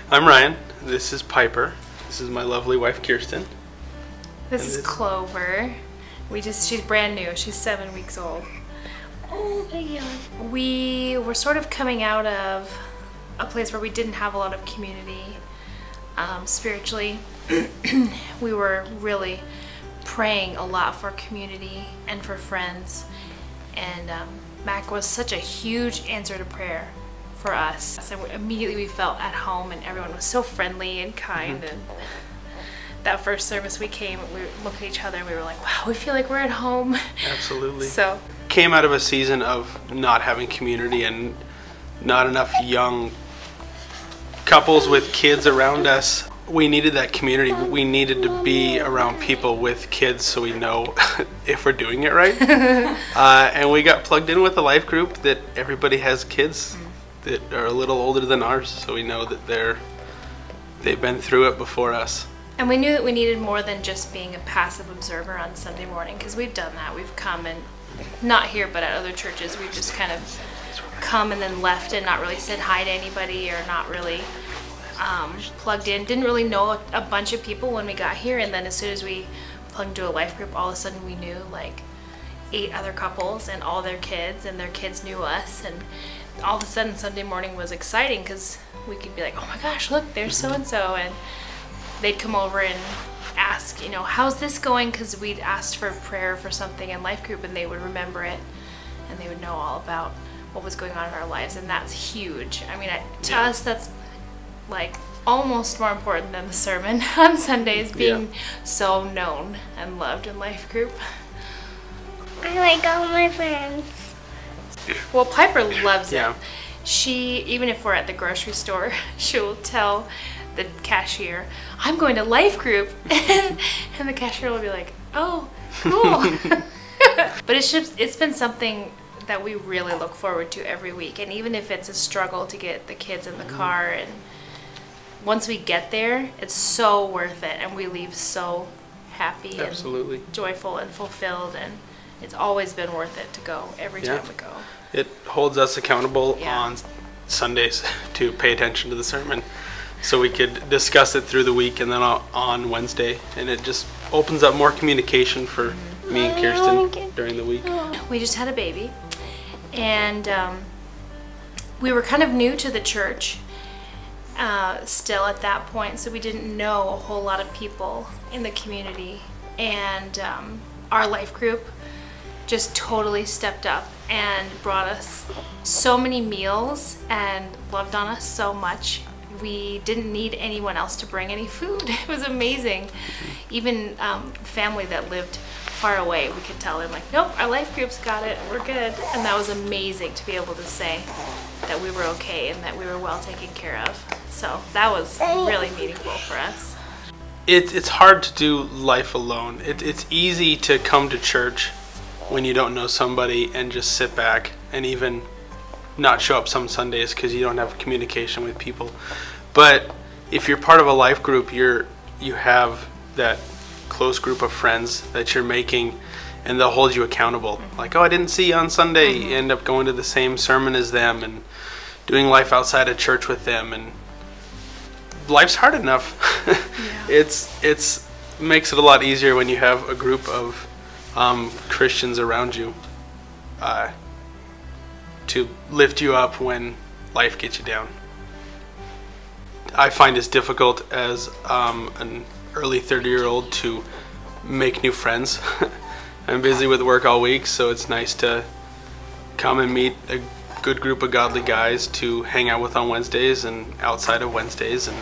I'm Ryan. This is Piper. This is my lovely wife, Kirsten. This is Clover. She's brand new. She's 7 weeks old. Oh my God. We were sort of coming out of a place where we didn't have a lot of community spiritually. We were really praying a lot for community and for friends. And Mac was such a huge answer to prayer for us. So immediately we felt at home, and everyone was so friendly and kind. And that first service we came, we looked at each other and we were like, wow, we feel like we're at home. Absolutely. So came out of a season of not having community and not enough young couples with kids around us. We needed that community. We needed to be around people with kids so we know if we're doing it right. And we got plugged in with a life group that everybody has kids that are a little older than ours, so we know that they've been through it before us. And we knew that we needed more than just being a passive observer on Sunday morning, because we've done that. We've come, and not here but at other churches, we've just kind of come and then left and not really said hi to anybody, or not really plugged in. Didn't really know a bunch of people when we got here, and then as soon as we plugged into a life group, all of a sudden we knew like 8 other couples and all their kids, and their kids knew us, and all of a sudden Sunday morning was exciting because we could be like, oh my gosh, look, there's so-and-so, and they'd come over and ask, you know, how's this going, because we'd asked for prayer for something in life group, and they would remember it, and they would know all about what was going on in our lives, and that's huge. I mean, to us, that's like almost more important than the sermon on Sundays, being so known and loved in life group. I like all my friends. Well, Piper loves it. She, even if we're at the grocery store, she'll tell the cashier, I'm going to life group, and the cashier will be like, oh, cool. But it's been something that we really look forward to every week, and even if it's a struggle to get the kids in the car, and once we get there, it's so worth it, and we leave so happy and joyful and fulfilled, and it's always been worth it to go every time we go. It holds us accountable on Sundays to pay attention to the sermon, so we could discuss it through the week and then on Wednesday, and it just opens up more communication for me and Kirsten during the week. We just had a baby, and we were kind of new to the church still at that point, so we didn't know a whole lot of people in the community, and our life group just totally stepped up and brought us so many meals and loved on us so much. We didn't need anyone else to bring any food. It was amazing. Even family that lived far away, we could tell them like, nope, our life group's got it, we're good. And that was amazing to be able to say that we were okay and that we were well taken care of. So that was really meaningful for us. It's hard to do life alone. It's easy to come to church when you don't know somebody and just sit back and even not show up some Sundays because you don't have communication with people. But if you're part of a life group, you have that close group of friends that you're making, and they'll hold you accountable. Like, oh, I didn't see you on Sunday. You end up going to the same sermon as them and doing life outside of church with them, and life's hard enough. It's makes it a lot easier when you have a group of Christians around you to lift you up when life gets you down. I find it's difficult as an early 30-year-old to make new friends. I'm busy with work all week, so it's nice to come and meet a good group of godly guys to hang out with on Wednesdays and outside of Wednesdays, and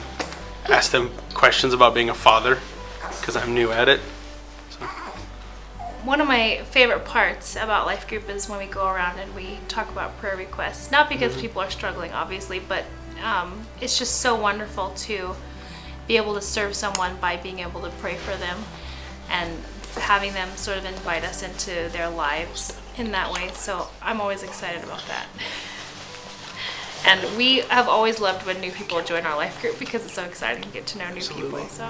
ask them questions about being a father, because I'm new at it. One of my favorite parts about life group is when we go around and we talk about prayer requests. Not because people are struggling, obviously, but it's just so wonderful to be able to serve someone by being able to pray for them and having them sort of invite us into their lives in that way. So I'm always excited about that. And we have always loved when new people join our life group because it's so exciting to get to know new people. So.